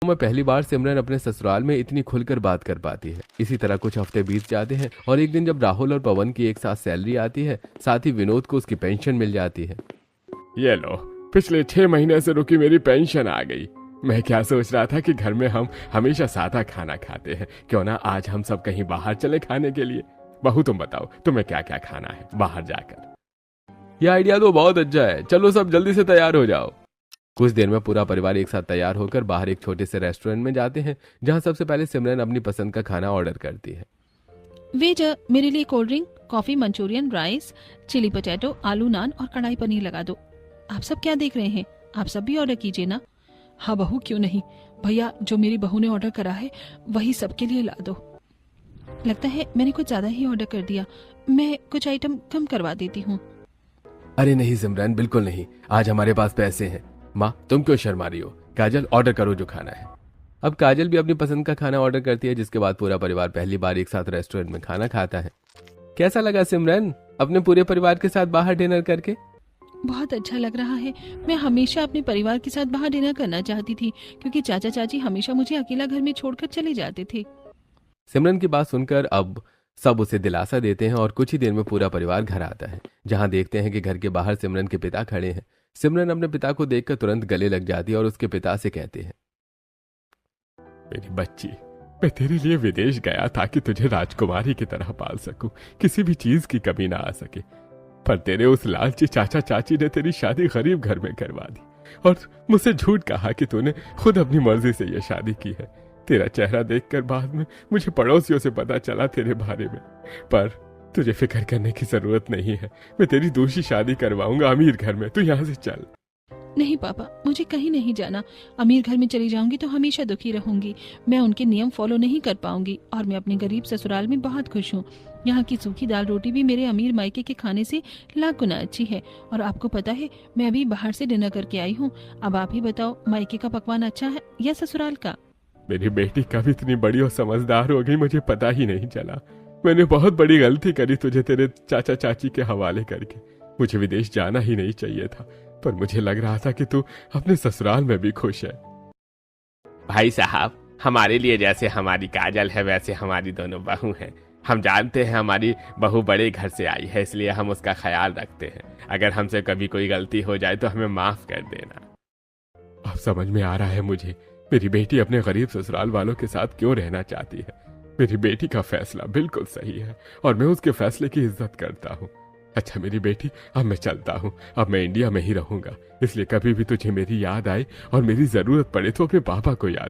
में पहली बार सिमरन अपने ससुराल में इतनी खुलकर बात कर पाती है। इसी तरह कुछ हफ्ते बीत जाते हैं और एक दिन जब राहुल और पवन की एक साथ सैलरी आती है, साथ ही विनोद को उसकी पेंशन मिल जाती है। ये लो, पिछले 6 महीने से रुकी मेरी पेंशन आ गई। मैं क्या सोच रहा था कि घर में हम हमेशा सादा खाना खाते हैं, क्यों ना आज हम सब कहीं बाहर चले खाने के लिए। बहू तुम बताओ, तुम्हें क्या क्या खाना है बाहर जाकर। यह आइडिया तो बहुत अच्छा है, चलो सब जल्दी से तैयार हो जाओ। कुछ देर में पूरा परिवार एक साथ तैयार होकर बाहर एक छोटे से रेस्टोरेंट में जाते हैं, जहां सबसे पहले सिमरन अपनी पसंद का खाना ऑर्डर करती है। वेटर, मेरे लिए cold drink, coffee, Manchurian, rice, chilli potato, आलू नान और कढ़ाई पनीर लगा दो। आप सब क्या देख रहे हैं, आप सब भी ऑर्डर कीजिए ना। हाँ बहू, क्यों नहीं। भैया, जो मेरी बहू ने ऑर्डर करा है वही सबके लिए ला दो। लगता है मैंने कुछ ज्यादा ही ऑर्डर कर दिया, मैं कुछ आइटम कम करवा देती हूँ। अरे नहीं सिमरन, बिल्कुल नहीं, आज हमारे पास पैसे हैं। माँ तुम क्यों शर्मा रही हो? काजल, ऑर्डर करो जो खाना है। अब काजल भी अपनी पसंद का खाना ऑर्डर करती है, जिसके बाद पूरा परिवार पहली बार एक साथ रेस्टोरेंट में खाना खाता है। कैसा लगा सिमरन अपने पूरे परिवार के साथ बाहर डिनर करके? बहुत अच्छा लग रहा है। मैं हमेशा अपने परिवार के साथ बाहर डिनर करना चाहती थी, क्योंकि चाचा चाची हमेशा मुझे अकेला घर में छोड़कर चले जाते थे। सिमरन की बात सुनकर अब सब उसे दिलासा देते हैं और कुछ ही देर में पूरा परिवार घर आता है, जहां देखते हैं कि घर के बाहर सिमरन के पिता खड़े हैं। सिमरन अपने पिता को देखकर तुरंत गले लग जाती है और उसके पिता से कहते हैं, मेरी बच्ची, मैं तेरे लिए विदेश गया था कि तुझे राजकुमारी की तरह पाल सकूं, किसी भी चीज की कमी ना आ सके। पर तेरे उस लालची चाचा चाची ने तेरी शादी गरीब घर में करवा दी और मुझसे झूठ कहा कि तूने खुद अपनी मर्जी से यह शादी की है। तेरा चेहरा देखकर बाद में मुझे पड़ोसियों से पता चला तेरे बारे में, पर तुझे फिक्र करने की जरूरत नहीं है। मैं तेरी दूसरी शादी करवाऊंगा अमीर घर में, तू यहाँ से चल। नहीं पापा, मुझे कहीं नहीं जाना। अमीर घर में चली जाऊंगी तो हमेशा दुखी रहूंगी। मैं उनके नियम फॉलो नहीं कर पाऊंगी और मैं अपने गरीब ससुराल में बहुत खुश हूँ। यहाँ की सूखी दाल रोटी भी मेरे अमीर मायके के खाने से लाख गुना अच्छी है। और आपको पता है, मैं अभी बाहर से डिनर करके आई हूँ। अब आप ही बताओ, मायके का पकवान अच्छा है या ससुराल का? मेरी बेटी कब इतनी बड़ी और समझदार हो गई, मुझे पता ही नहीं चला। मैंने बहुत बड़ी गलती करी तुझे तेरे चाचा चाची के हवाले करके। मुझे विदेश जाना ही नहीं चाहिए था, पर मुझे लग रहा था कि तू अपने ससुराल में भी खुश है। भाई साहब, हमारे लिए जैसे हमारी काजल है वैसे हमारी दोनों बहू हैं। हम जानते हैं हमारी बहू बड़े घर से आई है, इसलिए हम उसका ख्याल रखते हैं। अगर हमसे कभी कोई गलती हो जाए तो हमें माफ कर देना। अब समझ में आ रहा है मुझे, मेरी बेटी अपने गरीब ससुराल वालों के साथ क्यों रहना चाहती है। मेरी बेटी का फैसला बिल्कुल सही है और मैं उसके फैसले की इज्जत करता हूँ। अच्छा मेरी बेटी, अब मैं चलता हूँ। अब मैं इंडिया में ही रहूंगा, इसलिए कभी भी तुझे मेरी याद आए और मेरी जरूरत पड़े तो अपने पापा को याद